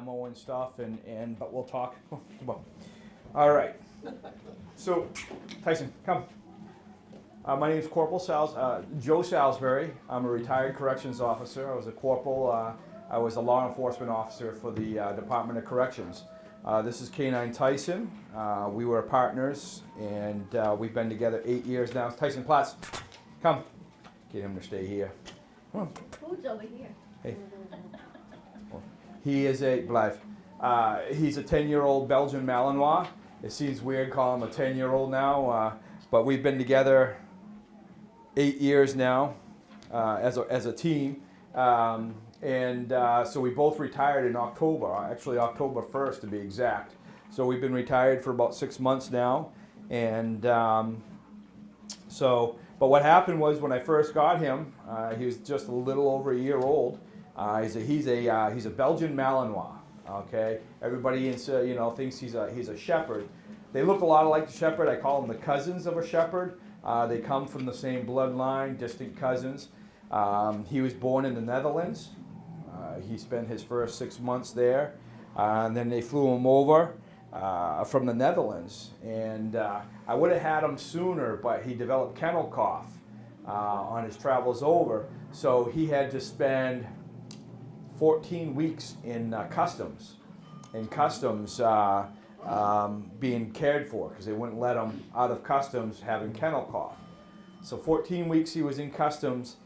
demo and stuff, but we'll talk. Come on. All right. So, Tyson, come. My name is Corporal Joe Salisbury. I'm a retired corrections officer. I was a corporal. I was a law enforcement officer for the Department of Corrections. This is Canine Tyson. We were partners, and we've been together 8 years now. Tyson Platts, come. Get him to stay here. Come on. Who's over here? Hey. He is he's a 10-year-old Belgian Malinois. It seems weird calling him a 10-year-old now, but we've been together 8 years now as a team. So we both retired in October, actually October 1st to be exact. So we've been retired for about 6 months now. But what happened was when I first got him, he was just a little over a year old. He's a Belgian Malinois. Okay, everybody thinks he's a shepherd. They look a lot like the shepherd. I call them the cousins of a shepherd. They come from the same bloodline, distant cousins. He was born in the Netherlands. He spent his first 6 months there, and then they flew him over from the Netherlands. And I would have had him sooner, but he developed kennel cough on his travels over. So he had to spend 14 weeks in customs, being cared for because they wouldn't let him out of customs having kennel cough. So 14 weeks he was in customs,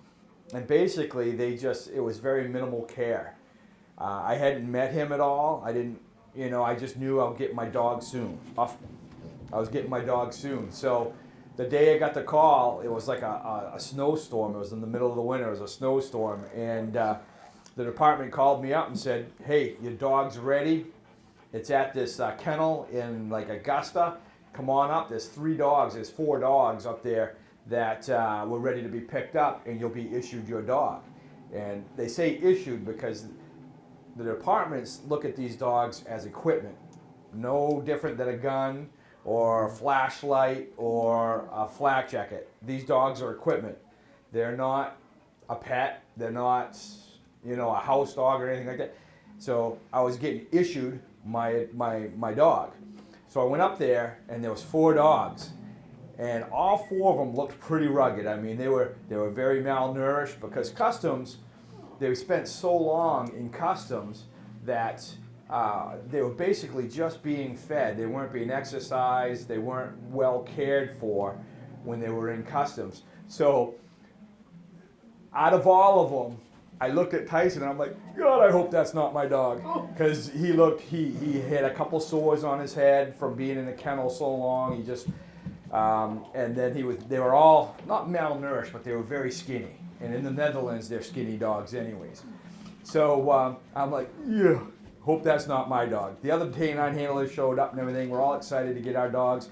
and basically it was very minimal care. I hadn't met him at all. I just knew I'll get my dog soon. I was getting my dog soon. So the day I got the call, it was like a snowstorm. It was in the middle of the winter. It was a snowstorm, and the department called me up and said, "Hey, your dog's ready. It's at this kennel in like Augusta. Come on up. There's 4 dogs up there that were ready to be picked up, and you'll be issued your dog." And they say issued because the departments look at these dogs as equipment, no different than a gun or a flashlight or a flak jacket. These dogs are equipment. They're not a pet. They're not, a house dog or anything like that. So I was getting issued my dog. So I went up there, and there was 4 dogs, and all 4 of them looked pretty rugged. I mean, they were very malnourished because customs. They spent so long in customs that they were basically just being fed. They weren't being exercised. They weren't well cared for when they were in customs. So out of all of them, I looked at Tyson and I'm like, God, I hope that's not my dog. Because he had a couple sores on his head from being in the kennel so long. He just, and then they were all not malnourished, but they were very skinny. And in the Netherlands, they're skinny dogs anyways. So I'm like, yeah, hope that's not my dog. The other canine handlers showed up and everything. We're all excited to get our dogs.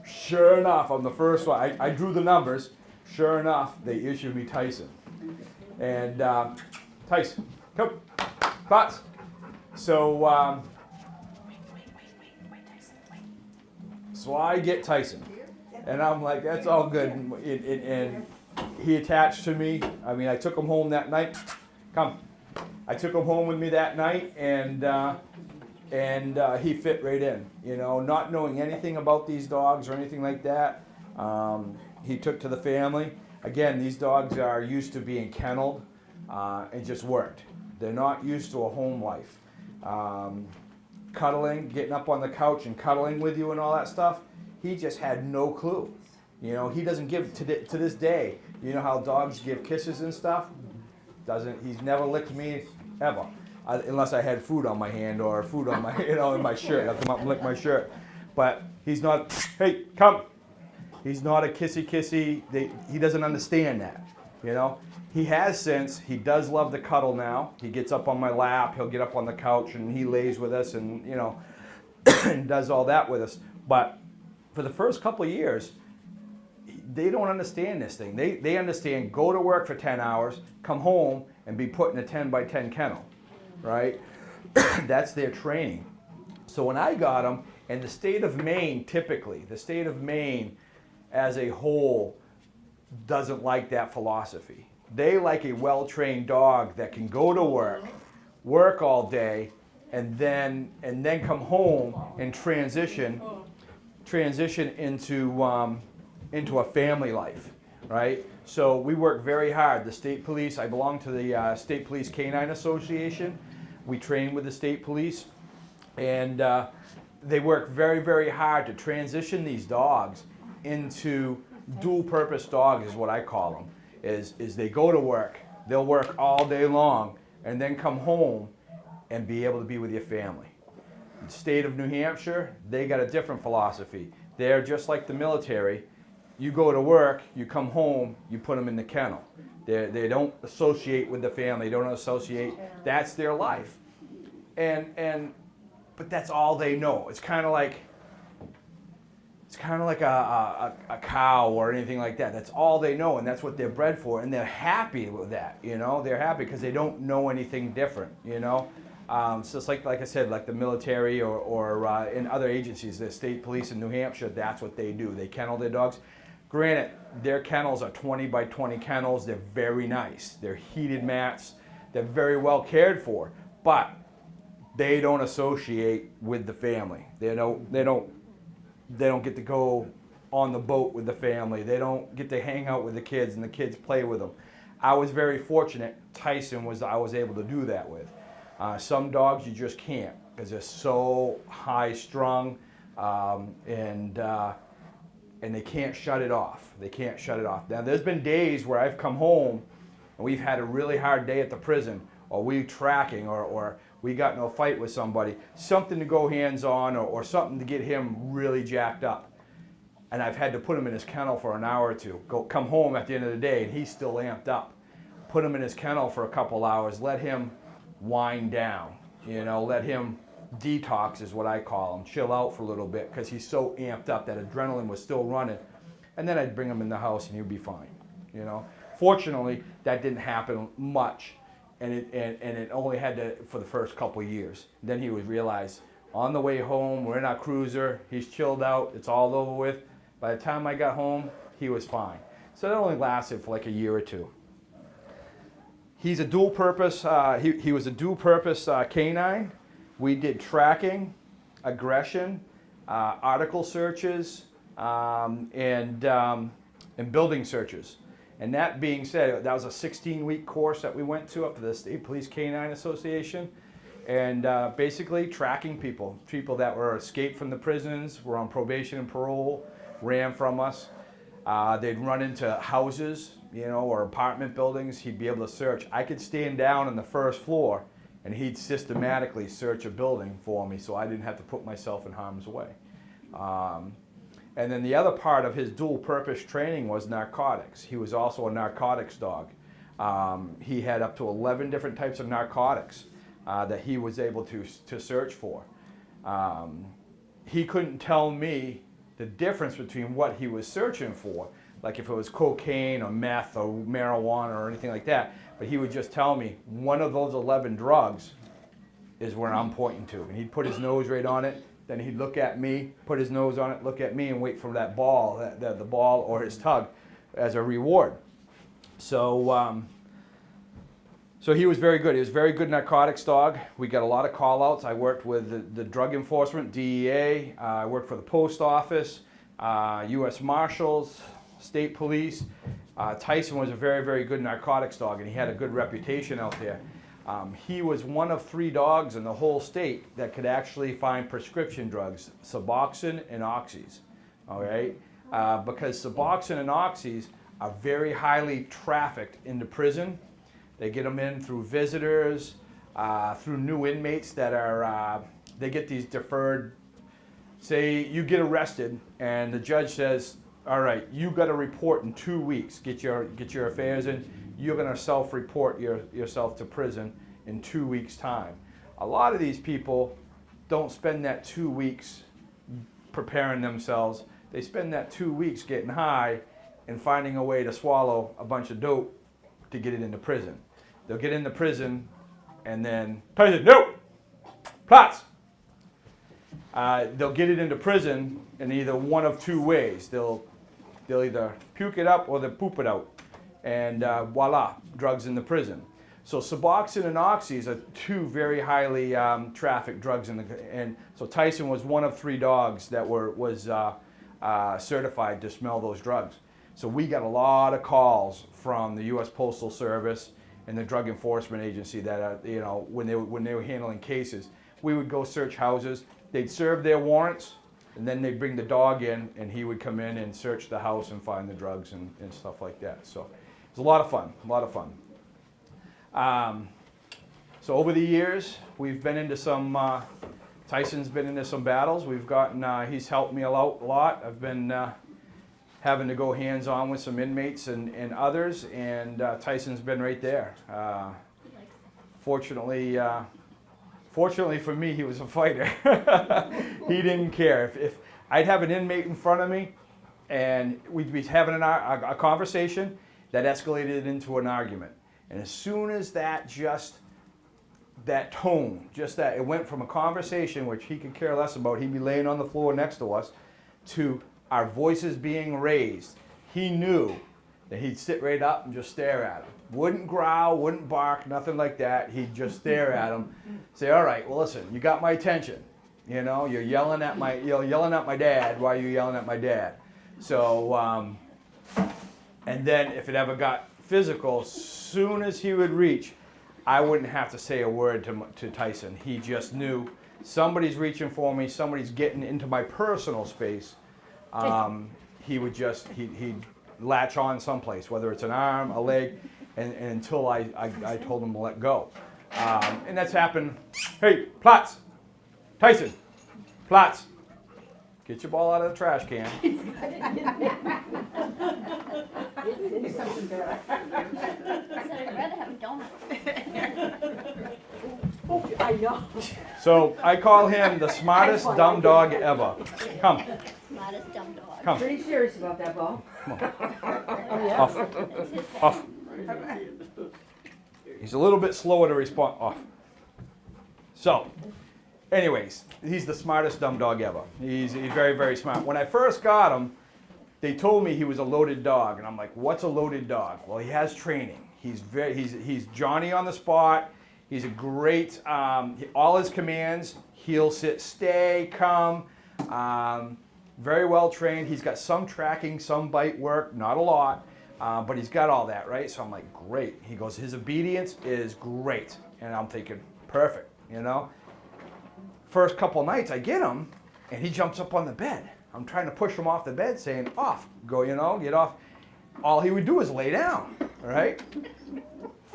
Sure enough, I'm the first one. I drew the numbers. Sure enough, they issued me Tyson. And Tyson, come, Platts. So, so I get Tyson. And I'm like, that's all good. And he attached to me. I mean, I took him home that night. Come. I took him home with me that night, and he fit right in. Not knowing anything about these dogs or anything like that, he took to the family. Again, these dogs are used to being kenneled and just worked. They're not used to a home life. Cuddling, getting up on the couch and cuddling with you and all that stuff, he just had no clue. He doesn't give, to this day, you know how dogs give kisses and stuff? He's never licked me, ever. Unless I had food on my hand or food on my, in my shirt. I'll come up and lick my shirt. But he's not, hey, come. He's not a kissy. He doesn't understand that, He has sense. He does love the cuddle now. He gets up on my lap. He'll get up on the couch and he lays with us and, and does all that with us. But for the first couple of years, they don't understand this thing. They understand go to work for 10 hours, come home, and be put in a 10 by 10 kennel, right? That's their training. So when I got them, and the state of Maine, typically, the state of Maine as a whole doesn't like that philosophy. They like a well-trained dog that can go to work all day, and then come home and transition into a family life, right? So we work very hard. The state police, I belong to the State Police Canine Association. We train with the state police, and they work very, very hard to transition these dogs into dual purpose dogs, is what I call them. Is they go to work, they'll work all day long, and then come home and be able to be with your family. The state of New Hampshire, they got a different philosophy. They're just like the military. You go to work, you come home, you put them in the kennel. They don't associate with the family, they don't associate, that's their life. But that's all they know. It's kind of like a cow or anything like that. That's all they know, and that's what they're bred for, and they're happy with that, you know? They're happy because they don't know anything different, you know? So it's like I said, like the military or in other agencies, the state police in New Hampshire, that's what they do. They kennel their dogs. Granted, their kennels are 20 by 20 kennels. They're very nice. They're heated mats. They're very well cared for, but they don't associate with the family. They don't get to go on the boat with the family. They don't get to hang out with the kids and the kids play with them. I was very fortunate. Tyson I was able to do that with. Some dogs you just can't because they're so high strung and they can't shut it off. They can't shut it off. Now there's been days where I've come home and we've had a really hard day at the prison, or we tracking, or we got in a fight with somebody, something to go hands on, or something to get him really jacked up. And I've had to put him in his kennel for an hour or two. Come home at the end of the day and he's still amped up. Put him in his kennel for a couple hours, let him wind down, you know, let him detox is what I call him, chill out for a little bit because he's so amped up, that adrenaline was still running. And then I'd bring him in the house and he'd be fine, you know. Fortunately, that didn't happen much, and it only had to for the first couple of years. Then he would realize on the way home, we're in our cruiser, he's chilled out, it's all over with. By the time I got home, he was fine. So that only lasted for like a year or two. He's a dual purpose, he was a dual purpose canine. We did tracking, aggression, article searches, and building searches. And that being said, that was a 16-week course that we went to up to the State Police Canine Association. And basically tracking people that were escaped from the prisons, were on probation and parole, ran from us. They'd run into houses, you know, or apartment buildings. He'd be able to search. I could stand down on the first floor and he'd systematically search a building for me, so I didn't have to put myself in harm's way. And then the other part of his dual purpose training was narcotics. He was also a narcotics dog. He had up to 11 different types of narcotics that he was able to search for. He couldn't tell me the difference between what he was searching for, like if it was cocaine or meth or marijuana or anything like that, but he would just tell me one of those 11 drugs is where I'm pointing to. And he'd put his nose right on it, then he'd look at me, put his nose on it, look at me, and wait for that ball, the ball or his tug as a reward. So he was very good. He was a very good narcotics dog. We got a lot of call-outs. I worked with the drug enforcement, DEA. I worked for the post office, U.S. Marshals, state police. Tyson was a very, very good narcotics dog, and he had a good reputation out there. He was one of 3 dogs in the whole state that could actually find prescription drugs, Suboxone and Oxys, all right? Because Suboxone and Oxys are very highly trafficked into prison. They get them in through visitors, through new inmates that are, they get these deferred, say you get arrested and the judge says, all right, you got to report in 2 weeks, get your affairs in, you're going to self-report yourself to prison in 2 weeks' time. A lot of these people don't spend that 2 weeks preparing themselves. They spend that 2 weeks getting high and finding a way to swallow a bunch of dope to get it into prison. They'll get into prison and then, prison, no, plots. They'll get it into prison in either one of 2 ways. They'll either puke it up or they'll poop it out. And voila, drugs in the prison. So Suboxone and Oxys are two very highly trafficked drugs and so Tyson was one of 3 dogs that was certified to smell those drugs. So we got a lot of calls from the U.S. Postal Service and the Drug Enforcement Agency that when they were handling cases, we would go search houses. They'd serve their warrants, and then they'd bring the dog in, and he would come in and search the house and find the drugs and stuff like that. So it was a lot of fun, a lot of fun. So over the years, we've been into some, Tyson's been into some battles. We've gotten, he's helped me out a lot. I've been having to go hands-on with some inmates and others, and Tyson's been right there. Fortunately for me, he was a fighter. He didn't care. If I'd have an inmate in front of me, and we'd be having a conversation, that escalated into an argument. And as soon as that tone, it went from a conversation, which he could care less about, he'd be laying on the floor next to us, to our voices being raised, he knew that he'd sit right up and just stare at him. Wouldn't growl, wouldn't bark, nothing like that. He'd just stare at him, say, all right, well listen, you got my attention. You know, you're yelling at my dad. Why are you yelling at my dad? So, and then if it ever got physical, soon as he would reach, I wouldn't have to say a word to Tyson. He just knew somebody's reaching for me, somebody's getting into my personal space. He'd latch on someplace, whether it's an arm, a leg, and until I told him to let go. And that's happened. Hey, Platts, Tyson, Platts, get your ball out of the trash can. I'd rather have a donut. I know. So I call him the smartest dumb dog ever. Come. Smartest dumb dog. Come. Pretty serious about that, Bo. Off. Off. He's a little bit slower to respond. Off. So, anyways, he's the smartest dumb dog ever. He's very, very smart. When I first got him, they told me he was a loaded dog, and I'm like, what's a loaded dog? Well, he has training. He's Johnny on the spot. He's a great, all his commands, heel, sit, stay, come, very well trained. He's got some tracking, some bite work, not a lot, but he's got all that, right? So I'm like, great. He goes, his obedience is great. And I'm thinking, perfect, you know? First couple nights I get him, and he jumps up on the bed. I'm trying to push him off the bed, saying, off, go, you know, get off. All he would do is lay down, right?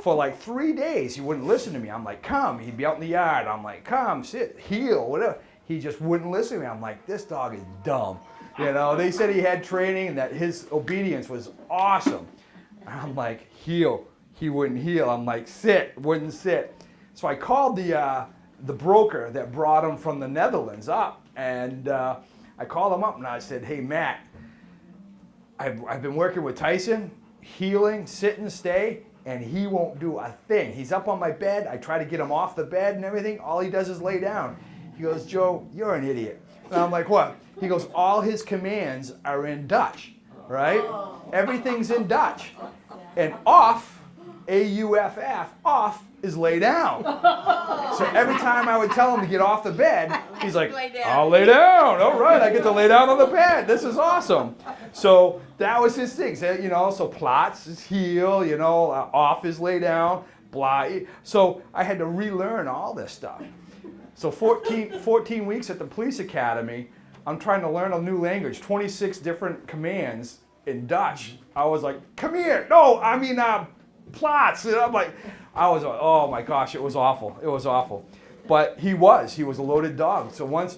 For like 3 days, he wouldn't listen to me. I'm like, come. He'd be out in the yard. I'm like, come, sit, heel, whatever. He just wouldn't listen to me. I'm like, this dog is dumb. You know, they said he had training and that his obedience was awesome. I'm like, heel. He wouldn't heel. I'm like, sit, wouldn't sit. So I called the broker that brought him from the Netherlands up, and I called him up and I said, hey, Matt, I've been working with Tyson, healing, sit and stay, and he won't do a thing. He's up on my bed. I try to get him off the bed and everything. All he does is lay down. He goes, Joe, you're an idiot. And I'm like, what? He goes, all his commands are in Dutch, right? Everything's in Dutch. And off, A-U-F-F, off is lay down. So every time I would tell him to get off the bed, he's like, I'll lay down. All right, I get to lay down on the bed. This is awesome. So that was his thing. So, you know, so Platts is heel, you know, off is lay down, blah. So I had to relearn all this stuff. So 14 weeks at the police academy, I'm trying to learn a new language, 26 different commands in Dutch. I was like, come here. No, I mean, Platts. And I'm like, oh my gosh, it was awful. It was awful. But he was a loaded dog. So once,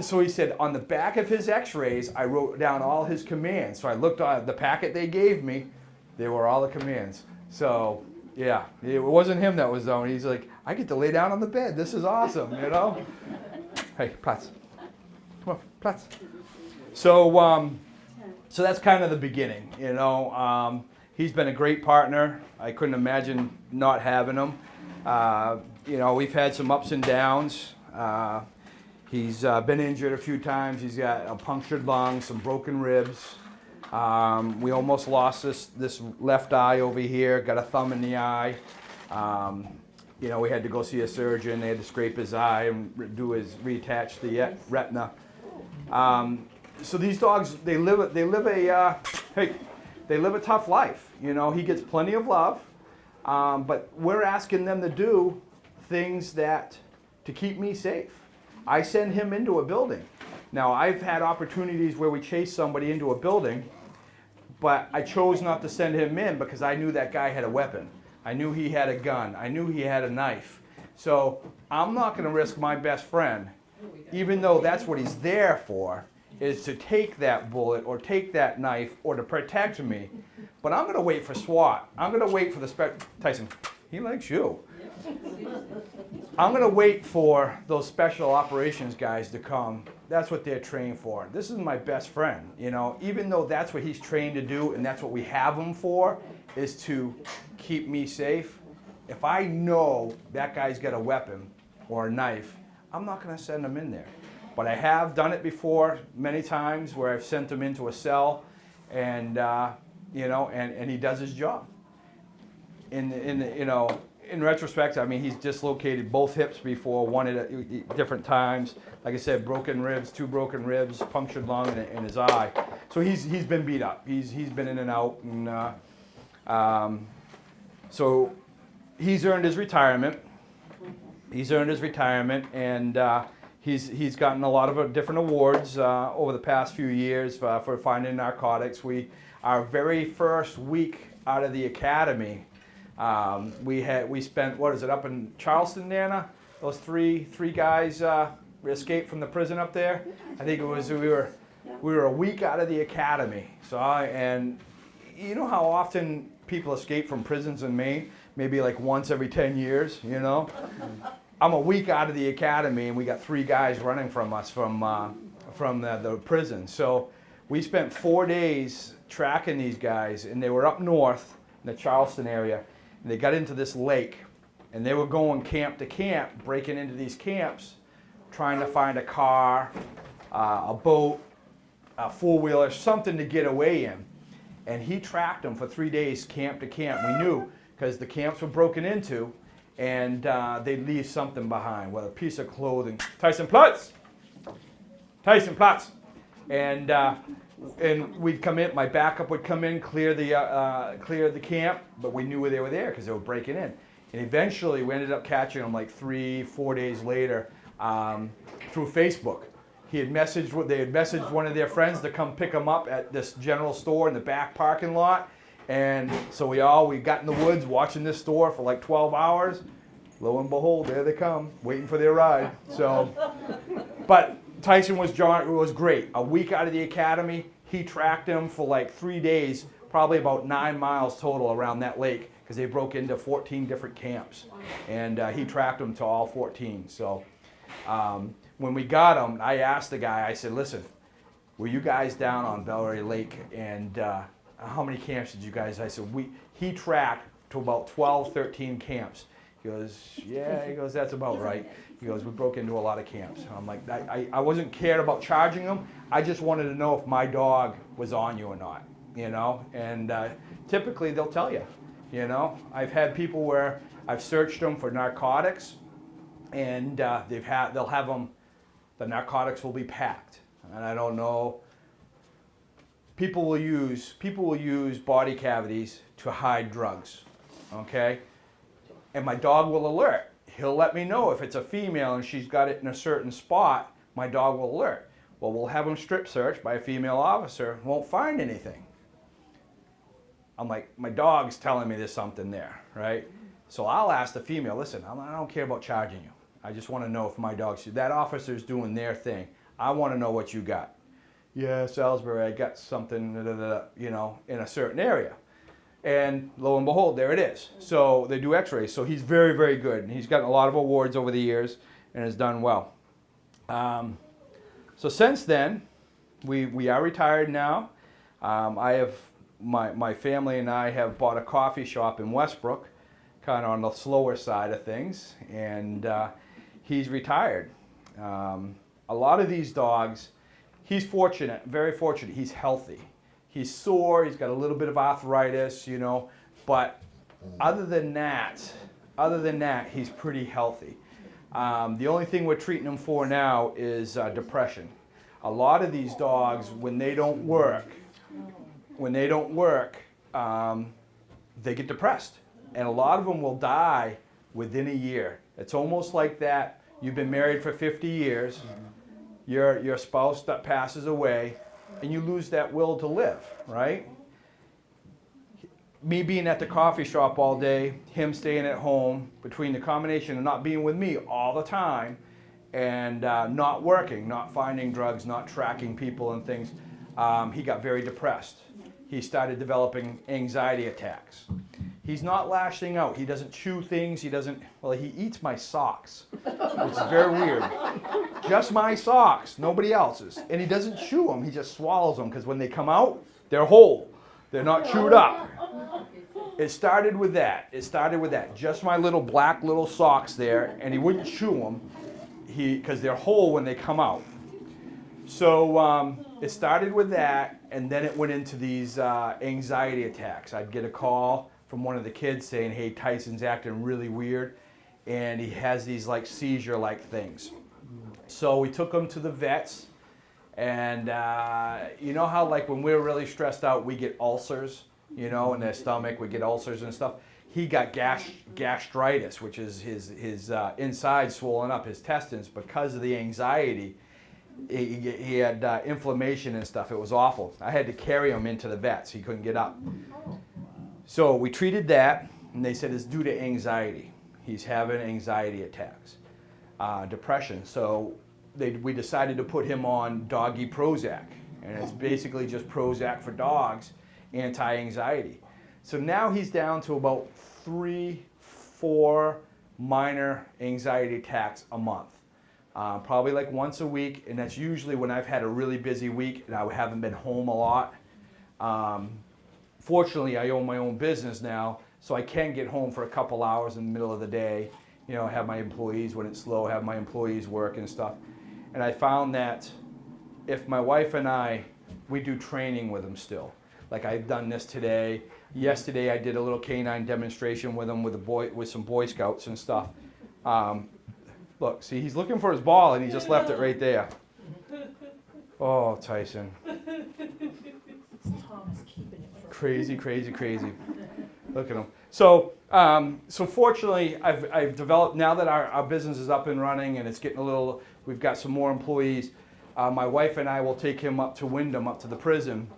so he said on the back of his x-rays, I wrote down all his commands. So I looked at the packet they gave me, they were all the commands. So yeah, it wasn't him that was down. He's like, I get to lay down on the bed. This is awesome, you know? Hey, Platts. Come on, Platts. So, so that's kind of the beginning, you know. He's been a great partner. I couldn't imagine not having him. You know, we've had some ups and downs. He's been injured a few times. He's got a punctured lung, some broken ribs. We almost lost this left eye over here, got a thumb in the eye. You know, we had to go see a surgeon. They had to scrape his eye and reattach the retina. So these dogs, they live a tough life. You know, he gets plenty of love, but we're asking them to do things to keep me safe. I send him into a building. Now, I've had opportunities where we chase somebody into a building, but I chose not to send him in because I knew that guy had a weapon. I knew he had a gun. I knew he had a knife. So I'm not going to risk my best friend, even though that's what he's there for, is to take that bullet or take that knife or to protect me. But I'm going to wait for SWAT. I'm going to wait for the Tyson, he likes you. I'm going to wait for those special operations guys to come. That's what they're trained for. This is my best friend, you know, even though that's what he's trained to do and that's what we have him for, is to keep me safe. If I know that guy's got a weapon or a knife, I'm not going to send him in there. But I have done it before many times where I've sent him into a cell and, you know, and he does his job. In retrospect, I mean, he's dislocated both hips before, one at different times. Like I said, broken ribs, 2 broken ribs, punctured lung in his eye. So he's been beat up. He's been in and out, and so he's earned his retirement. He's earned his retirement, and he's gotten a lot of different awards over the past few years for finding narcotics. Our very first week out of the academy, we spent, what is it, up in Charleston, Nana? Those three guys escaped from the prison up there. I think it was we were a week out of the academy. And you know how often people escape from prisons in Maine? Maybe like once every 10 years, you know? I'm a week out of the academy and we got 3 guys running from us from the prison. So we spent 4 days tracking these guys, and they were up north in the Charleston area. And they got into this lake, and they were going camp to camp, breaking into these camps, trying to find a car, a boat, a four-wheeler, something to get away in. And he tracked them for 3 days, camp to camp. We knew, because the camps were broken into, and they'd leave something behind, whether a piece of clothing. Tyson Platz! Tyson Platz! And we'd come in, my backup would come in, clear the camp, but we knew they were there because they were breaking in. And eventually we ended up catching them like 3-4 days later through Facebook. They had messaged one of their friends to come pick them up at this general store in the back parking lot. And so we got in the woods watching this store for like 12 hours. Lo and behold, there they come, waiting for their ride. So, but Tyson was great. A week out of the academy, he tracked him for like 3 days, probably about 9 miles total around that lake, because they broke into 14 different camps. And he tracked them to all 14. So when we got him, I asked the guy, I said, listen, were you guys down on Bellary Lake, and how many camps did you guys? I said, he tracked to about 12, 13 camps. He goes, yeah, he goes, that's about right. He goes, we broke into a lot of camps. I'm like, I wasn't cared about charging him. I just wanted to know if my dog was on you or not, you know? And typically they'll tell you, you know? I've had people where I've searched them for narcotics, and they'll have them, the narcotics will be packed. And I don't know, people will use body cavities to hide drugs, okay? And my dog will alert. He'll let me know if it's a female and she's got it in a certain spot, my dog will alert. Well, we'll have them strip searched by a female officer, won't find anything. I'm like, my dog's telling me there's something there, right? So I'll ask the female, listen, I don't care about charging you. I just want to know if my dog's, that officer's doing their thing. I want to know what you got. Yeah, Salisbury, I got something, you know, in a certain area. And lo and behold, there it is. So they do x-rays. So he's very, very good. And he's gotten a lot of awards over the years and has done well. So since then, we are retired now. I have, my family and I have bought a coffee shop in Westbrook, kind of on the slower side of things. And he's retired. A lot of these dogs, he's fortunate, very fortunate. He's healthy. He's sore, he's got a little bit of arthritis, you know, but other than that, other than that, he's pretty healthy. The only thing we're treating him for now is depression. A lot of these dogs, when they don't work, they get depressed. And a lot of them will die within a year. It's almost like that. You've been married for 50 years, your spouse that passes away, and you lose that will to live, right? Me being at the coffee shop all day, him staying at home, between the combination of not being with me all the time and not working, not finding drugs, not tracking people and things, he got very depressed. He started developing anxiety attacks. He's not lashing out. He doesn't chew things. He eats my socks. It's very weird. Just my socks, nobody else's. And he doesn't chew them. He just swallows them because when they come out, they're whole. They're not chewed up. It started with that. Just my little black little socks there, and he wouldn't chew them because they're whole when they come out. So it started with that, and then it went into these anxiety attacks. I'd get a call from one of the kids saying, hey, Tyson's acting really weird, and he has these like seizure-like things. So we took him to the vets, and you know how like when we're really stressed out, we get ulcers, you know, in their stomach, we get ulcers and stuff. He got gastritis, which is his inside swollen up, his intestines, because of the anxiety. He had inflammation and stuff. It was awful. I had to carry him into the vets. He couldn't get up. So we treated that, and they said it's due to anxiety. He's having anxiety attacks, depression. So we decided to put him on doggy Prozac, and it's basically just Prozac for dogs, anti-anxiety. So now he's down to about 3-4 minor anxiety attacks a month. Probably like once a week, and that's usually when I've had a really busy week and I haven't been home a lot. Fortunately, I own my own business now, so I can get home for a couple hours in the middle of the day, you know, have my employees when it's slow, have my employees work and stuff. And I found that if my wife and we do training with them still. Like I've done this today. Yesterday I did a little canine demonstration with them with some Boy Scouts and stuff. Look, see, he's looking for his ball and he just left it right there. Oh, Tyson. Crazy, crazy, crazy. Look at him. So fortunately, I've developed, now that our business is up and running and it's getting a little, we've got some more employees, my wife and I will take him up to Wyndham, up to the prison,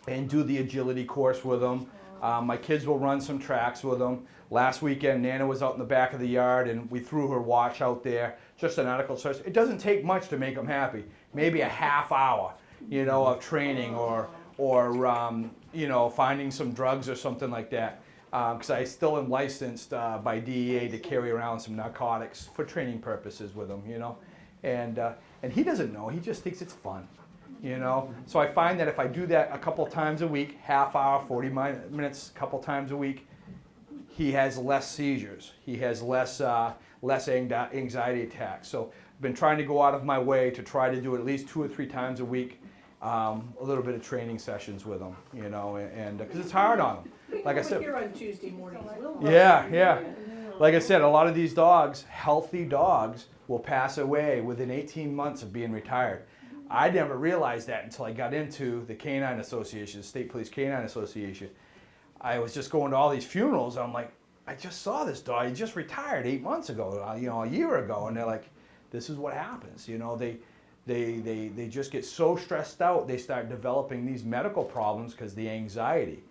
and do the agility course with him. My kids will run some tracks with him. Last weekend, Nana was out in the back of the yard and we threw her watch out there, just an article search. It doesn't take much to make them happy. Maybe a half hour, you know, of training or you know, finding some drugs or something like that. Because I still am licensed by DEA to carry around some narcotics for training purposes with him, you know. And he doesn't know, he just thinks it's fun. You know, so I find that if I do that a couple times a week, half hour, 40 minutes, a couple times a week, he has less seizures. He has less anxiety attacks. So I've been trying to go out of my way to try to do at least 2 or 3 times a week, a little bit of training sessions with him, you know, and because it's hard on them. Like I said, here on Tuesday mornings. yeah. Like I said, a lot of these dogs, healthy dogs, will pass away within 18 months of being retired. I never realized that until I got into the Canine Association, the State Police Canine Association. I was just going to all these funerals. I'm like, I just saw this dog. He just retired 8 months ago, you know, a year ago. And they're like, this is what happens. You know, they just get so stressed out. They start developing these medical problems because the anxiety.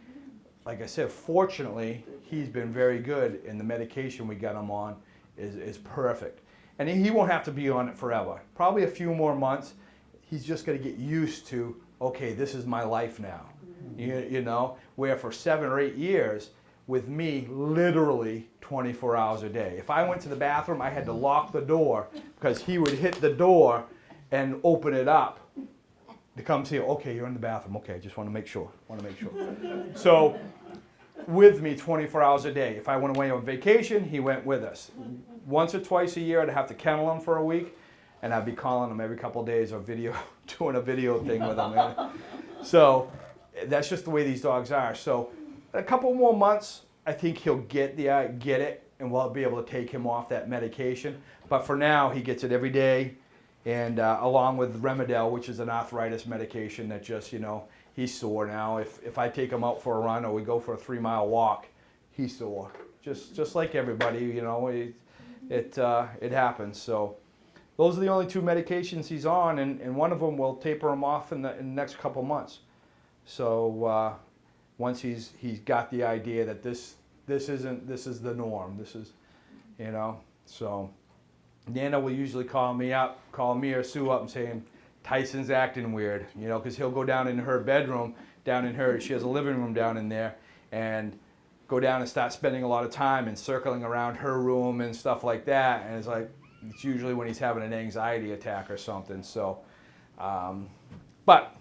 Like I said, fortunately, he's been very good, and the medication we got him on is perfect. And he won't have to be on it forever. Probably a few more months. He's just going to get used to, okay, this is my life now. You know, where for 7 or 8 years, with me, literally 24 hours a day. If I went to the bathroom, I had to lock the door because he would hit the door and open it up to come see, okay, you're in the bathroom. Okay, just want to make sure. So with me 24 hours a day. If I went away on vacation, he went with us. Once or twice a year, I'd have to kennel him for a week. And I'd be calling him every couple of days or doing a video thing with him. So that's just the way these dogs are. So a couple more months, I think he'll get it. and we'll be able to take him off that medication. But for now, he gets it every day, and along with Remedel, which is an arthritis medication that just, he's sore now. If I take him out for a run or we go for a 3-mile walk, he's sore. Just like everybody, it happens. So those are the only 2 medications he's on, and one of them will taper him off in the next couple months. So once he's got the idea that this is the norm. This is, So Nana will usually call me or Sue up and saying, Tyson's acting weird, because he'll go down in her bedroom, she has a living room down in there, and go down and start spending a lot of time and circling around her room and stuff like that. And it's usually when he's having an anxiety attack or something. So, but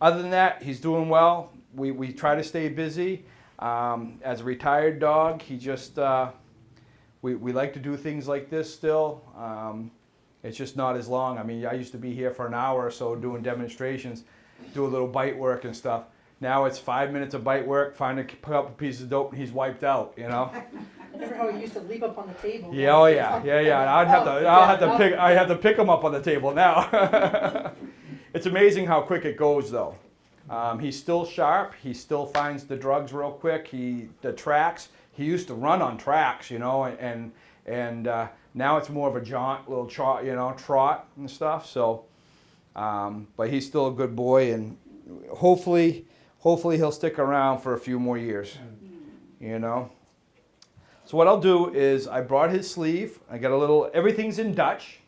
other than that, he's doing well. We try to stay busy. As a retired dog, he just, we like to do things like this still. It's just not as long. I mean, I used to be here for an hour or so doing demonstrations, do a little bite work and stuff. Now it's 5 minutes of bite work, find a couple pieces of dope, and he's wiped out, I remember how he used to leap up on the table. Yeah, oh yeah. I have to pick him up on the table now. It's amazing how quick it goes, though. He's still sharp. He still finds the drugs real quick. The tracks. He used to run on tracks, and now it's more of a jaunt, little trot and stuff. So, but he's still a good boy, and hopefully he'll stick around for a few more years, So what I'll do is I brought his sleeve. I got everything's in Dutch,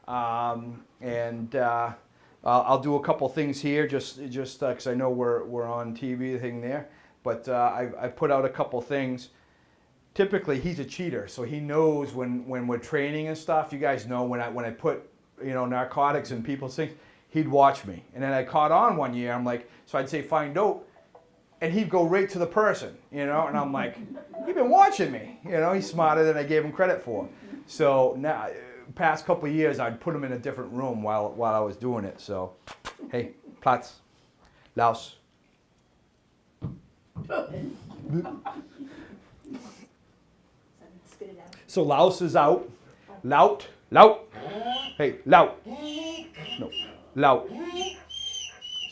and I'll do a couple things here just because I know we're on TV thing there. But I put out a couple things. Typically, he's a cheater, so he knows when we're training and stuff. You guys know when I put narcotics in people's things, he'd watch me. And then I caught on one year. I'm like, so I'd say find dope, and he'd go right to the person, and I'm like, you've been watching me. He's smarter than I gave him credit for. So now, past couple of years, I'd put him in a different room while I was doing it. So, hey, Platz, Laus. Spit it out. So Laus is out. Lout. Hey, Lout. No, Lout.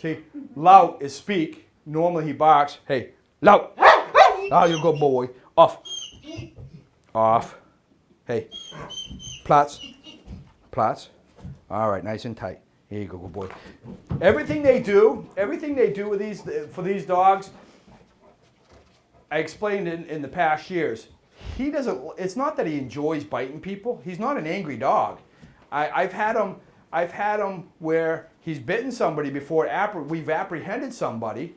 See, Lout is speak. Normally he barks. Hey, Lout. Ah, you good boy. Off. Hey, Platz. All right, nice and tight. Here you go, good boy. Everything they do for these dogs, I explained in the past years. It's not that he enjoys biting people. He's not an angry dog. I've had him where he's bitten somebody before we've apprehended somebody,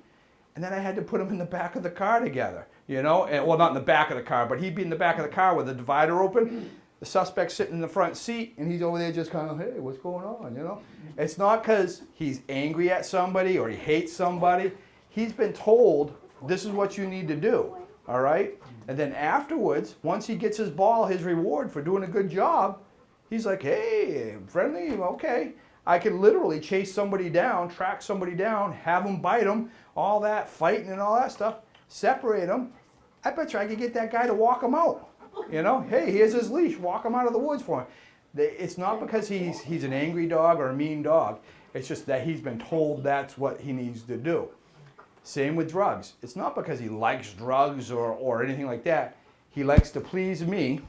and then I had to put him in the back of the car together, and, well, not in the back of the car, but he'd be in the back of the car with the divider open. The suspect's sitting in the front seat, and he's over there just kind of, hey, what's going on, It's not because he's angry at somebody or he hates somebody. He's been told, this is what you need to do, all right? And then afterwards, once he gets his reward for doing a good job, he's like, hey, friendly, okay. I can literally chase somebody down, track somebody down, have them bite them, all that, fighting and all that stuff, separate them. I bet you I could get that guy to walk him out. Hey, here's his leash, walk him out of the woods for him. It's not because he's an angry dog or a mean dog. It's just that he's been told that's what he needs to do. Same with drugs. It's not because he likes drugs or anything like that. He likes to please me.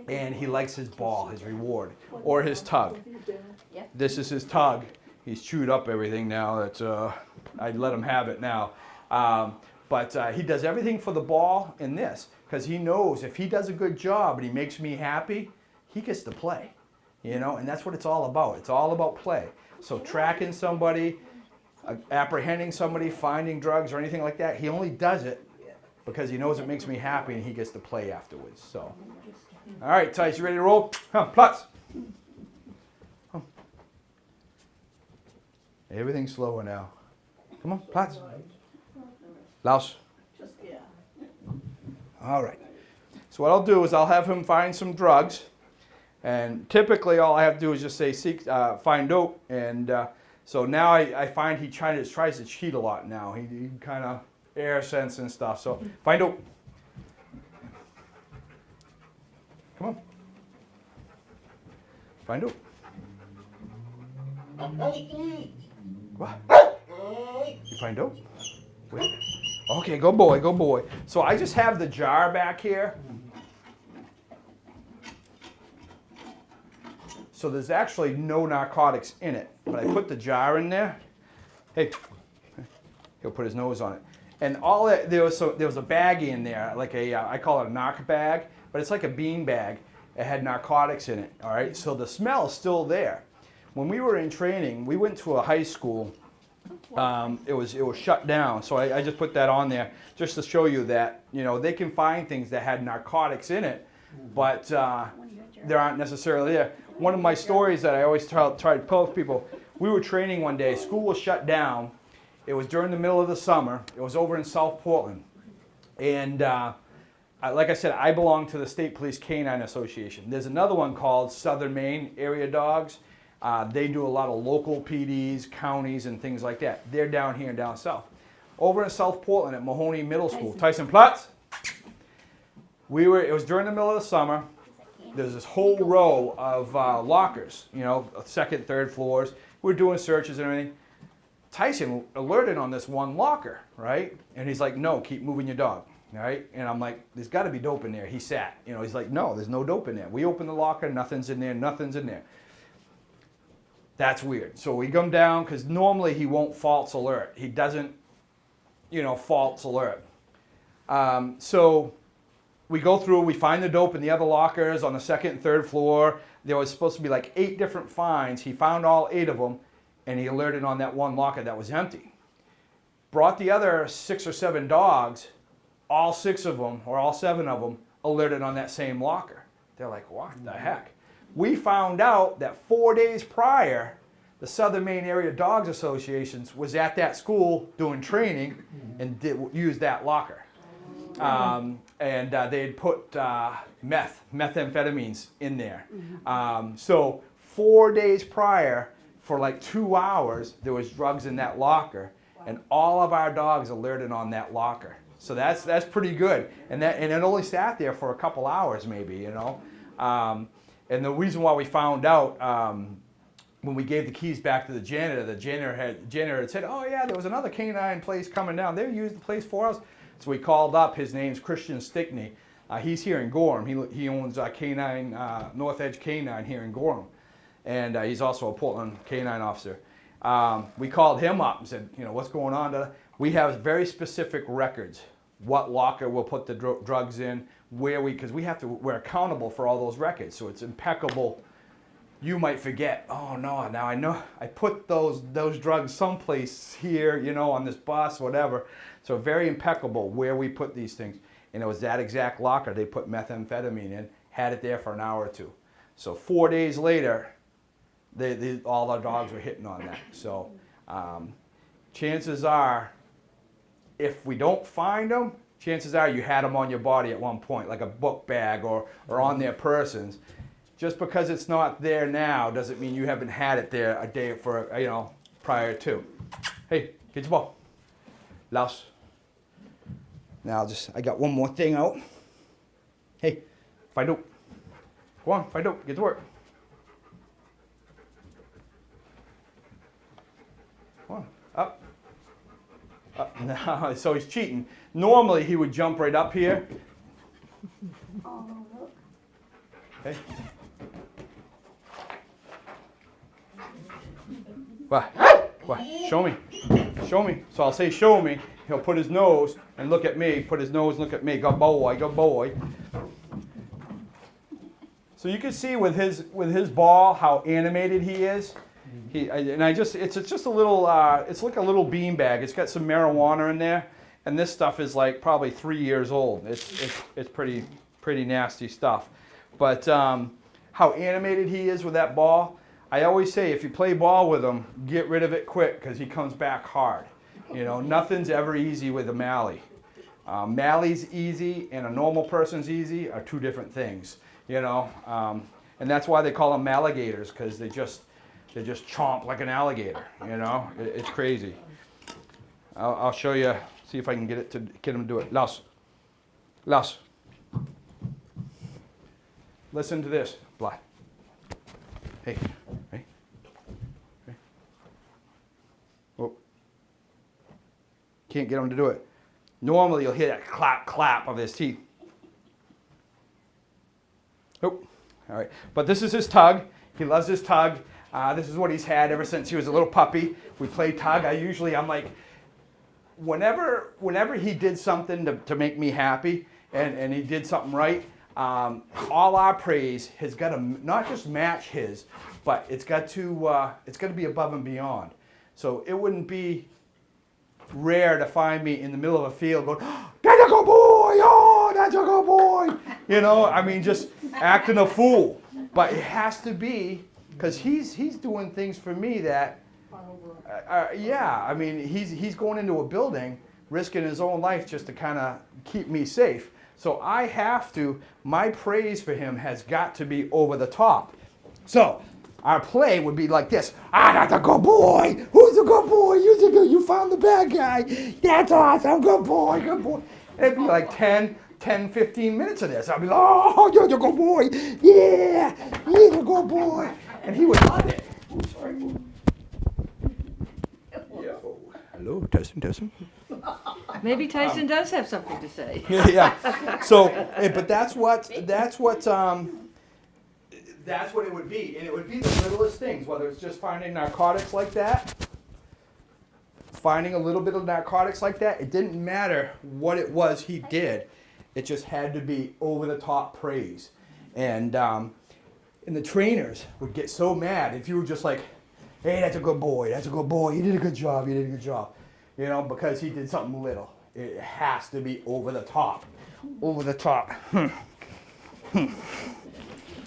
And he likes his ball, his reward, or his tug. This is his tug. He's chewed up everything now. I'd let him have it now. But he does everything for the ball in this because he knows if he does a good job and he makes me happy, he gets to play. And that's what it's all about. It's all about play. So tracking somebody, apprehending somebody, finding drugs or anything like that, he only does it because he knows it makes me happy and he gets to play afterwards. So, all right, Tyson, you ready to roll? Platz. Everything's slower now. Come on, Platz. Laus. All right. So what I'll do is I'll have him find some drugs, and typically all I have to do is just say find dope, and so now I find he tries to cheat a lot now. He kind of air sense and stuff. So find dope. Come on. Find out. What? You find out? Wait. Okay, go boy, go boy. So I just have the jar back here. So there's actually no narcotics in it, but I put the jar in there. Hey, he'll put his nose on it. And all that, there was a baggie in there, like I call it a narc bag, but it's like a bean bag. It had narcotics in it, all right? So the smell is still there. When we were in training, we went to a high school. It was shut down, so I just put that on there just to show you that, you know, they can find things that had narcotics in it, but they aren't necessarily there. One of my stories that I always try to tell people, we were training one day, school was shut down. It was during the middle of the summer. It was over in South Portland. And like I said, I belong to the State Police Canine Association. There's another one called Southern Maine Area Dogs. They do a lot of local PDs, counties, and things like that. They're down here and down south. Over in South Portland at Mahoney Middle School, Tyson Platts. It was during the middle of the summer. There's this whole row of lockers, you know, second, third floors. We're doing searches and everything. Tyson alerted on this one locker, right? And he's like, no, keep moving your dog, right? And I'm like, there's got to be dope in there. He sat, you know, he's like, no, there's no dope in there. We open the locker, nothing's in there, nothing's in there. That's weird. So we come down, because normally he won't false alert. He doesn't, you know, false alert. So we go through, we find the dope in the other lockers on the second and third floor. There was supposed to be like 8 different finds. He found all 8 of them, and he alerted on that one locker that was empty. Brought the other 6 or 7 dogs, all 6 of them, or all 7 of them, alerted on that same locker. They're like, what the heck? We found out that 4 days prior, the Southern Maine Area Dogs Association was at that school doing training and used that locker. And they had put methamphetamines in there. So 4 days prior, for like 2 hours, there was drugs in that locker, and all of our dogs alerted on that locker. So that's pretty good. And it only sat there for a couple hours, maybe, you know. And the reason why we found out, when we gave the keys back to the janitor had said, oh yeah, there was another canine place coming down. They used the place for us. So we called up. His name's Christian Stickney. He's here in Gorham. He owns Canine, North Edge Canine here in Gorham. And he's also a Portland canine officer. We called him up and said, you know, what's going on? We have very specific records. What locker we'll put the drugs in, because we're accountable for all those records. So it's impeccable. You might forget, oh no, now I know I put those drugs someplace here, you know, on this bus, whatever. So very impeccable where we put these things. And it was that exact locker they put methamphetamine in, had it there for an hour or 2. So 4 days later, all our dogs were hitting on that. So chances are, if we don't find them, chances are you had them on your body at one point, like a book bag or on their persons. Just because it's not there now doesn't mean you haven't had it there a day prior to. Hey, get your ball. Louse. Now I got one more thing out. Hey, find out. Go on, find out. Get to work. Come on, up. No, so he's cheating. Normally he would jump right up here. Okay. What? Show me. Show me. So I'll say show me. He'll put his nose and look at me. Put his nose, look at me. Go boy, go boy. So you can see with his ball how animated he is. It's just a little, it's like a little bean bag. It's got some marijuana in there, and this stuff is like probably 3 years old. It's pretty nasty stuff. But how animated he is with that ball. I always say if you play ball with him, get rid of it quick because he comes back hard. You know, nothing's ever easy with a Mally. Mally's easy and a normal person's easy are 2 different things. You know, and that's why they call them alligators, because they just chomp like an alligator. You know, it's crazy. I'll show you. See if I can get him to do it. Louse. listen to this, Bly. Hey, hey, hey. Oh. Can't get him to do it. Normally you'll hear that clap, clap of his teeth. Oh, all right. But this is his tug. He loves his tug. This is what he's had ever since he was a little puppy. We play tug. I'm like, whenever he did something to make me happy, and he did something right, all our praise has got to not just match his, but it's got to be above and beyond. So it wouldn't be rare to find me in the middle of a field going, oh, that's a good boy, oh, that's a good boy. You know, I mean, just acting a fool. But it has to be, because he's doing things for me that, yeah, I mean, he's going into a building, risking his own life just to kind of keep me safe. So I have to, my praise for him has got to be over the top. So our play would be like this. Ah, that's a good boy. Who's a good boy? You found the bad guy. That's awesome. Good boy, good boy. It'd be like 10, 15 minutes of this. I'd be like, oh, you're a good boy. Yeah, he's a good boy. And he would love it. Oh, sorry. Yo. Hello, Tyson. Maybe Tyson does have something to say. Yeah. So, but that's what it would be, and it would be the littlest things, whether it's just finding narcotics like that, finding a little bit of narcotics like that. It didn't matter what it was he did; it just had to be over the top praise, and the trainers would get so mad if you were just like, "Hey, that's a good boy. That's a good boy. You did a good job. You did a good job." You know, because he did something little. It has to be over the top. Over the top.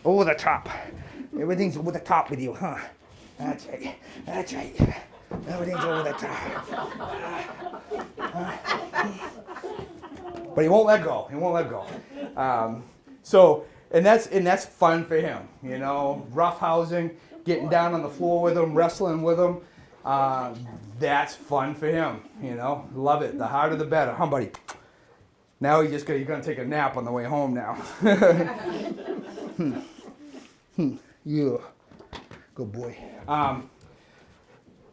Over the top. Everything's over the top with you, huh? That's right. That's right. Everything's over the top. But he won't let go. He won't let go. And that's fun for him. You know, roughhousing, getting down on the floor with him, wrestling with him. That's fun for him, you know. Love it. The harder the better, huh, buddy? Now he's gonna take a nap on the way home now. Yeah, good boy.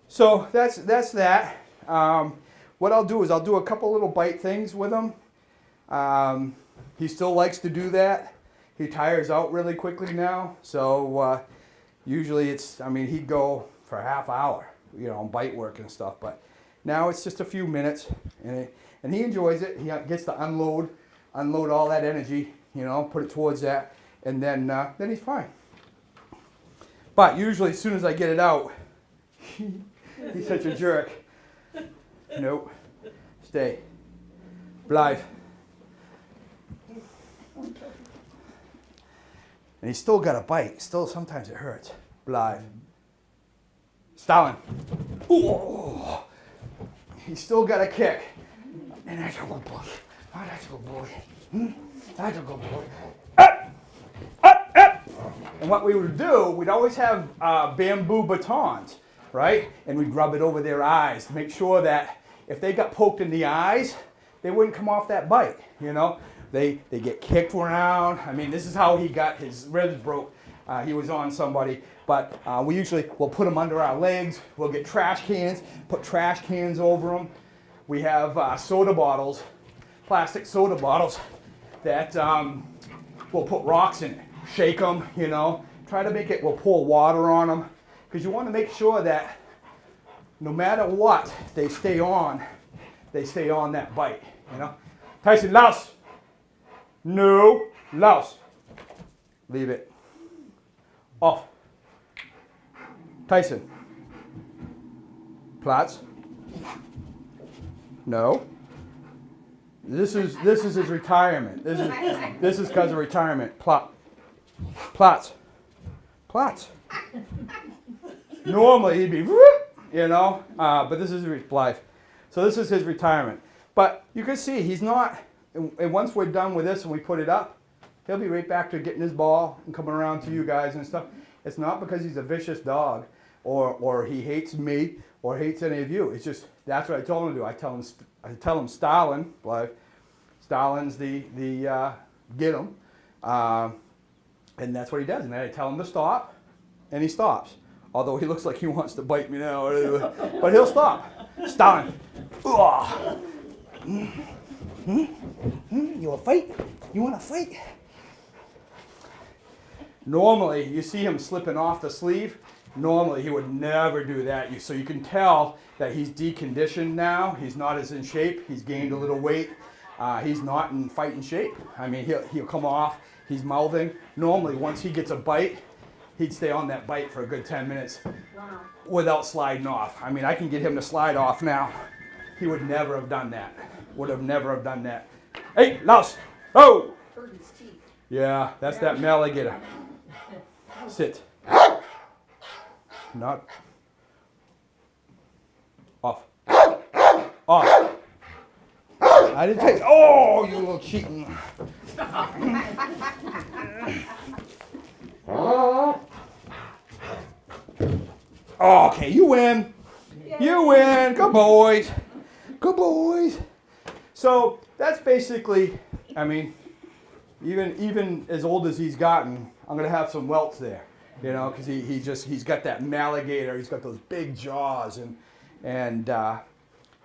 So that's that. What I'll do is I'll do a couple little bite things with him. He still likes to do that. He tires out really quickly now, so usually he'd go for a half hour. You know, on bite work and stuff, but now it's just a few minutes, and he enjoys it. He gets to unload all that energy, you know, put it towards that, and then he's fine. But usually, as soon as I get it out, he's such a jerk. Nope, stay, Blythe, and he's still got a bite. Still, sometimes it hurts. Blythe. Stalin. Ooh. He's still got a kick. And that's a good boy. Oh, that's a good boy. That's a good boy. Up! Up! Up! And what we would do, we'd always have bamboo batons, right? And we'd rub it over their eyes to make sure that if they got poked in the eyes, they wouldn't come off that bite, you know? They get kicked around. I mean, this is how he got his ribs broke. He was on somebody. But we'll put them under our legs. We'll get trash cans, put trash cans over them. We have soda bottles, plastic soda bottles that we'll put rocks in it, shake them, you know, try to make it, we'll pour water on them, because you want to make sure that no matter what, they stay on that bite, you know. Tyson, louse. No, louse. Leave it. Off. Tyson. Platz. No. This is his retirement. This is because of retirement. Platz. Platz. Normally he'd be, you know, but this is his life. So this is his retirement. But you can see he's not, and once we're done with this and we put it up, he'll be right back to getting his ball and coming around to you guys and stuff. It's not because he's a vicious dog or he hates me or hates any of you. It's just, that's what I told him to do. I tell him Stalin, like, Stalin's the get him. And that's what he does. And then I tell him to stop, and he stops. Although he looks like he wants to bite me now, but he'll stop. Stop. Ugh. You want to fight? You want to fight? Normally, you see him slipping off the sleeve. Normally, he would never do that. So you can tell that he's deconditioned now. He's not as in shape. He's gained a little weight. He's not in fighting shape. I mean, he'll come off. He's mouthing. Normally, once he gets a bite, he'd stay on that bite for a good 10 minutes without sliding off. I mean, I can get him to slide off now. He would never have done that. Would have never have done that. Hey, louse. Oh! Yeah, that's that male alligator. Sit. Not. Off. Off. I didn't take. Oh, you little cheating. Okay, you win. You win. Good boys. Good boys. So that's basically, I mean, even as old as he's gotten, I'm gonna have some welts there, you know, because he's got that alligator. He's got those big jaws and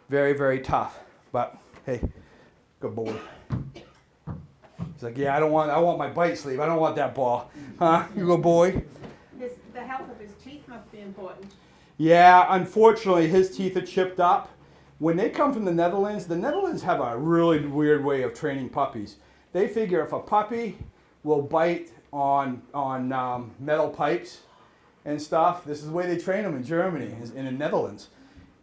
very, very tough. But hey, good boy. He's like, yeah, I want my bite sleeve. I don't want that ball. Huh? You good boy? The health of his teeth must be important. Yeah, unfortunately, his teeth are chipped up. When they come from the Netherlands have a really weird way of training puppies. They figure if a puppy will bite on metal pipes and stuff, this is the way they train them in Germany, in the Netherlands.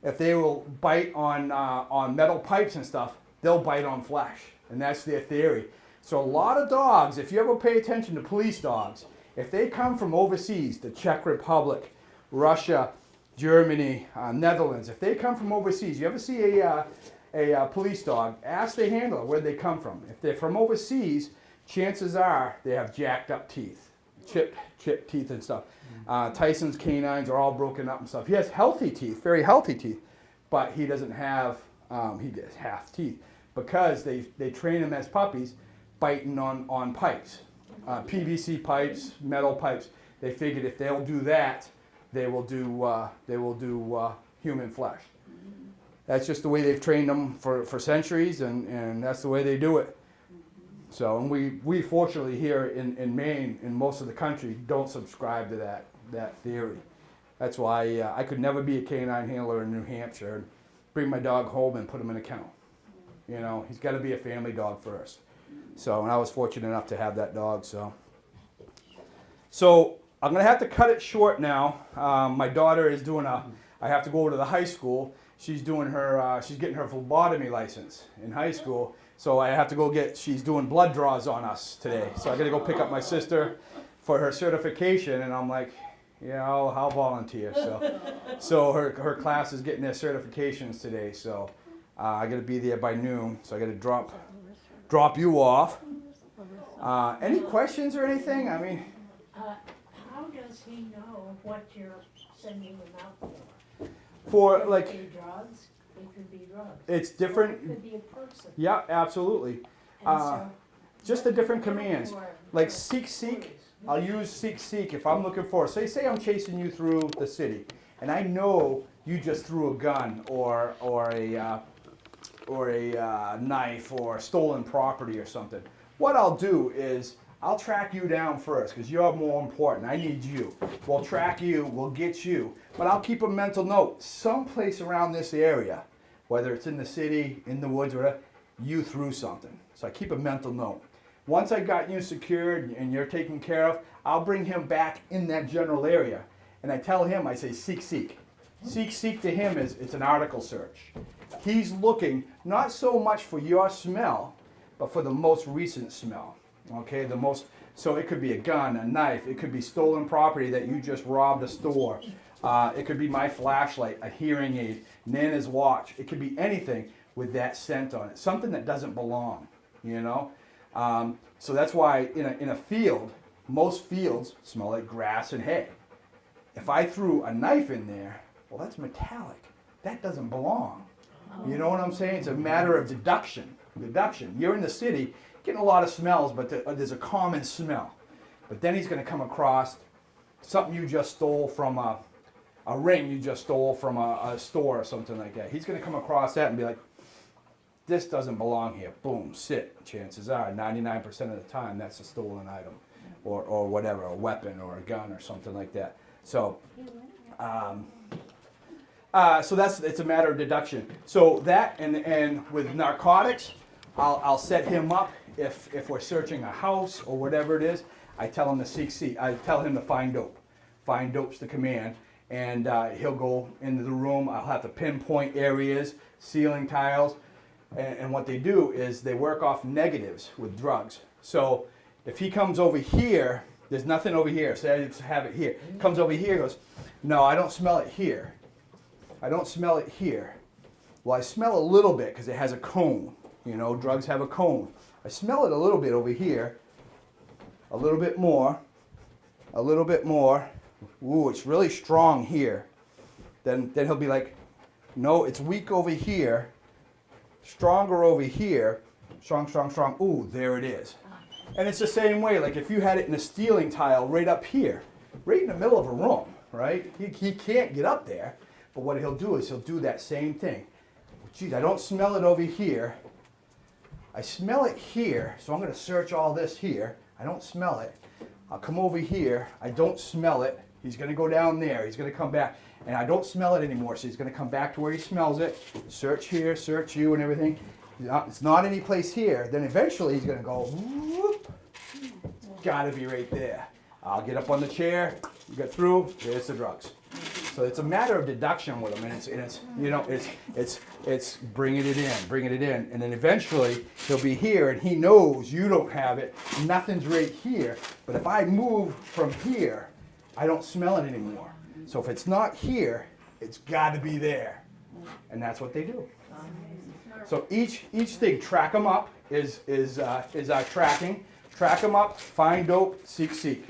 If they will bite on metal pipes and stuff, they'll bite on flesh, and that's their theory. So a lot of dogs, if you ever pay attention to police dogs, if they come from overseas, the Czech Republic, Russia, Germany, Netherlands, if they come from overseas, you ever see a police dog, ask the handler where they come from. If they're from overseas, chances are they have jacked up teeth, chipped teeth and stuff. Tyson's canines are all broken up and stuff. He has healthy teeth, very healthy teeth, but he doesn't have, he has half teeth because they train him as puppies biting on pipes, PVC pipes, metal pipes. They figured if they'll do that, they will do human flesh. That's just the way they've trained them for centuries, and that's the way they do it. So, and we fortunately here in Maine, in most of the country, don't subscribe to that theory. That's why I could never be a canine handler in New Hampshire and bring my dog home and put him in a kennel. You know, he's got to be a family dog first. So, and I was fortunate enough to have that dog. So I'm gonna have to cut it short now. My daughter is doing I have to go over to the high school. She's doing she's getting her phlebotomy license in high school. So I have to go she's doing blood draws on us today. So I gotta go pick up my sister for her certification, and I'm like, yeah, I'll volunteer. So her class is getting their certifications today. So I gotta be there by noon. So I gotta drop you off. Any questions or anything? I mean, How does he know what you're sending him out for? for like, It could be drugs. It could be drugs. it's different. It could be a person. Yeah, absolutely. And so, Just the different commands. for Like seek. I'll use seek if I'm looking for. Say I'm chasing you through the city, and I know you just threw a gun or a knife or stolen property or something. What I'll do is I'll track you down first because you're more important. I need you. We'll track you. We'll get you. But I'll keep a mental note. Someplace around this area, whether it's in the city, in the woods, or whatever, you threw something. So I keep a mental note. Once I got you secured and you're taken care of, I'll bring him back in that general area. And I tell him, I say, seek. Seek to him is, it's an article search. He's looking not so much for your smell, but for the most recent smell. Okay, so it could be a gun, a knife, it could be stolen property that you just robbed a store. It could be my flashlight, a hearing aid, Nana's watch. It could be anything with that scent on it, something that doesn't belong, you know? So that's why in a field, most fields smell like grass and hay. If I threw a knife in there, well, that's metallic. That doesn't belong. You know what I'm saying? It's a matter of deduction. You're in the city, getting a lot of smells, but there's a common smell. But then he's going to come across something you just stole from a ring you just stole from a store or something like that. He's going to come across that and be like, this doesn't belong here. Boom, sit. Chances are 99% of the time that's a stolen item or whatever, a weapon or a gun or something like that. So, so it's a matter of deduction. So that and with narcotics, I'll set him up if we're searching a house or whatever it is. I tell him to seek. I tell him to find dope. Find dope's the command, and he'll go into the room. I'll have to pinpoint areas, ceiling tiles, and what they do is they work off negatives with drugs. So if he comes over here, there's nothing over here. Say I just have it here. Comes over here, goes, no, I don't smell it here. I don't smell it here. Well, I smell a little bit because it has a cone. You know, drugs have a cone. I smell it a little bit over here. A little bit more. A little bit more. Ooh, it's really strong here. Then he'll be like, no, it's weak over here. Stronger over here. Strong, strong, strong. Ooh, there it is. And it's the same way, like if you had it in a ceiling tile right up here, right in the middle of a room, right? He can't get up there, but what he'll do is he'll do that same thing. Geez, I don't smell it over here. I smell it here, so I'm going to search all this here. I don't smell it. I'll come over here. I don't smell it. He's going to go down there. He's going to come back, and I don't smell it anymore, so he's going to come back to where he smells it. Search here, search you, and everything. It's not any place here. Then eventually he's going to go, whoop. It's got to be right there. I'll get up on the chair, you get through, there's the drugs. So it's a matter of deduction with them, and it's you know, it's bringing it in, and then eventually he'll be here, and he knows you don't have it, nothing's right here, but if I move from here, I don't smell it anymore. So if it's not here, it's got to be there, and that's what they do. So each thing, track them up is our tracking. Track them up, find dope, seek,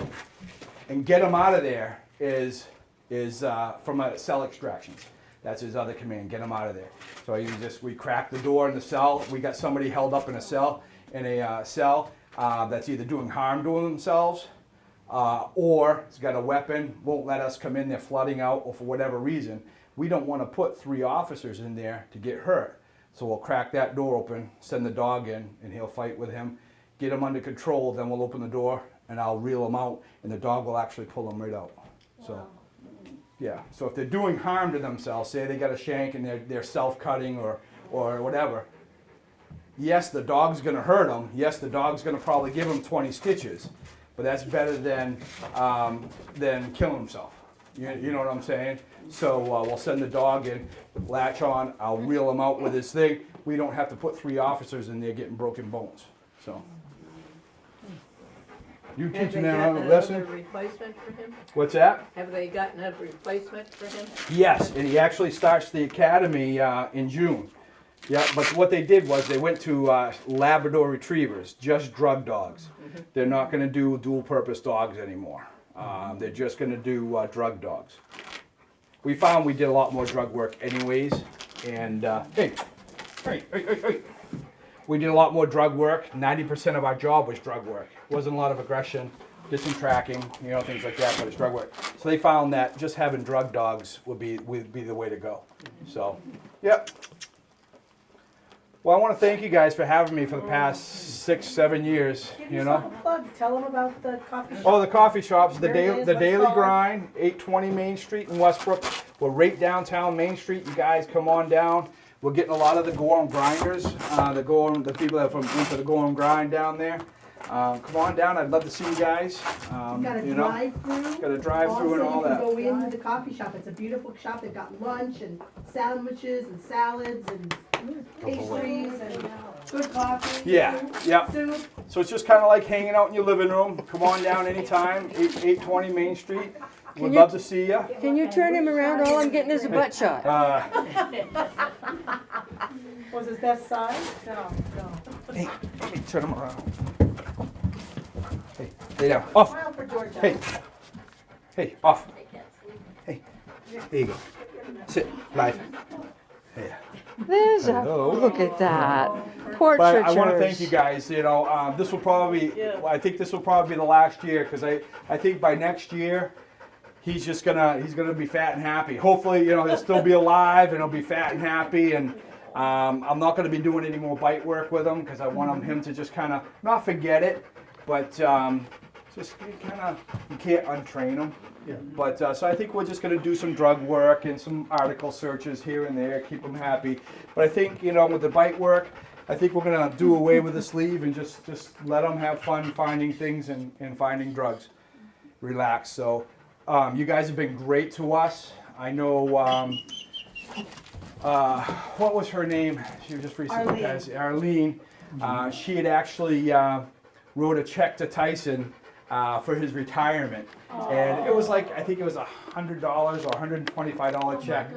and get them out of there is from cell extractions. That's his other command. Get them out of there. So we crack the door in the cell. We got somebody held up in a cell that's either doing harm to themselves or has got a weapon, won't let us come in. They're flooding out, or for whatever reason, we don't want to put 3 officers in there to get hurt. So we'll crack that door open, send the dog in, and he'll fight with him, get him under control. Then we'll open the door and I'll reel him out, and the dog will actually pull him right out. So. Yeah, so if they're doing harm to themselves, say they got a shank and they're self-cutting or whatever, yes, the dog's going to hurt them. Yes, the dog's going to probably give them 20 stitches, but that's better than killing himself. You know what I'm saying? So we'll send the dog in, latch on, I'll reel him out with his thing. We don't have to put 3 officers in there getting broken bones. So. You teaching them how to listen? Have they gotten a replacement for him? What's that? Have they gotten a replacement for him? Yes, and he actually starts the academy in June. Yeah, but what they did was they went to Labrador Retrievers, just drug dogs. Mm-hmm. They're not going to do dual-purpose dogs anymore. They're just going to do drug dogs. We found we did a lot more drug work anyways, and hey. We did a lot more drug work. 90% of our job was drug work. Wasn't a lot of aggression, did some tracking, you know, things like that, but it's drug work. So they found that just having drug dogs would be the way to go. So, yep. Well, I want to thank you guys for having me for the past 6-7 years, Give you yourself know. a plug. Tell them about the coffee shop. Oh, the coffee shops, the Where it is, Daily what's called? Grind, 820 Main Street in Westbrook. We're right downtown Main Street. You guys come on down. We're getting a lot of the go-on grinders, the people that are from into the go-on grind down there. Come on down. I'd love to see you guys. You got a drive-through. Got a drive-through and all that. Also, you can go into the coffee shop. It's a beautiful shop. They've got lunch and sandwiches and salads and pastries and good coffee. Yeah, yeah. Soup. So it's just kind of like hanging out in your living room. Come on down anytime. 820 Main Street. Would love to see you. Can you turn him around? All I'm getting is a butt shot. Was his best size? No. Hey, let me turn him around. Hey, lay down. Off. Smile for Georgia. Hey, off. Hey, there you go. Sit, live. Yeah. There's a, Hello. look at that. Portraitures. But I want to thank you guys. You know, this will probably, I think this will probably be the last year because I think by next year he's gonna be fat and happy. Hopefully, you know, he'll still be alive and he'll be fat and happy. And I'm not going to be doing any more bite work with him because I want him to just kind of not forget it, but just kind of, you can't untrain him. Yeah. But so I think we're just going to do some drug work and some article searches here and there, keep them happy. But I think, you know, with the bite work, I think we're going to do away with the sleeve and just let them have fun finding things and finding drugs. Relax. So you guys have been great to us. I know, what was her name? She was just recently passed. Arlene. She had actually wrote a check to Tyson for his retirement. And it was like, I think it was $100 or $125 check.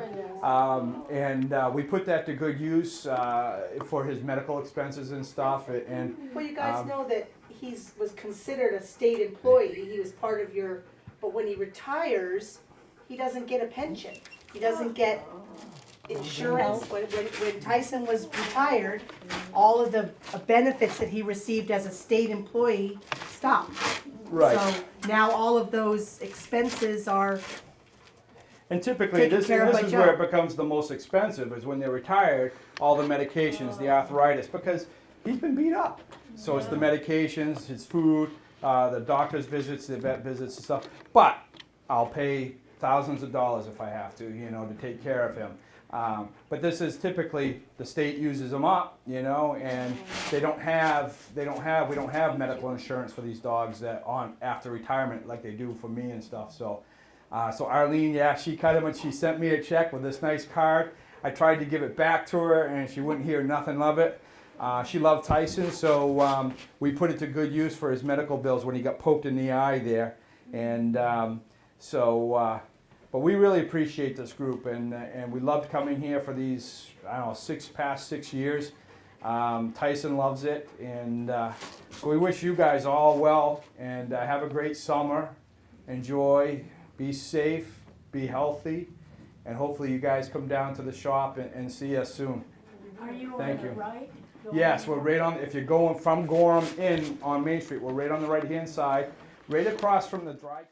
And we put that to good use for his medical expenses and stuff. And Well, you guys know that was considered a state employee, he was part of your, but when he retires, he doesn't get a pension. He doesn't get insurance. When Tyson was retired, all of the benefits that he received as a state employee stopped. right. So now all of those expenses are, And typically, taken this care of by is Joe. where it becomes the most expensive, is when they're retired, all the medications, the arthritis, because he's been beat up. So it's the medications, his food, the doctor's visits, the vet visits and stuff. But I'll pay thousands of dollars if I have to, you know, to take care of him. But this is typically, the state uses them up, you know, and we don't have medical insurance for these dogs that on after retirement like they do for me and stuff. So Arlene, yeah, she cut him and she sent me a check with this nice card. I tried to give it back to her and she wouldn't hear nothing of it. She loved Tyson, so we put it to good use for his medical bills when he got poked in the eye there. And but we really appreciate this group, and we loved coming here for these, I don't know, past 6 years. Tyson loves it, and so we wish you guys all well, and have a great summer. Enjoy, be safe, be healthy, and hopefully you guys come down to the shop and see us soon. Are you on Thank the you. right? Yes, we're right on, if you're going from Gorham in on Main Street, we're right on the right-hand side, right across from the dry.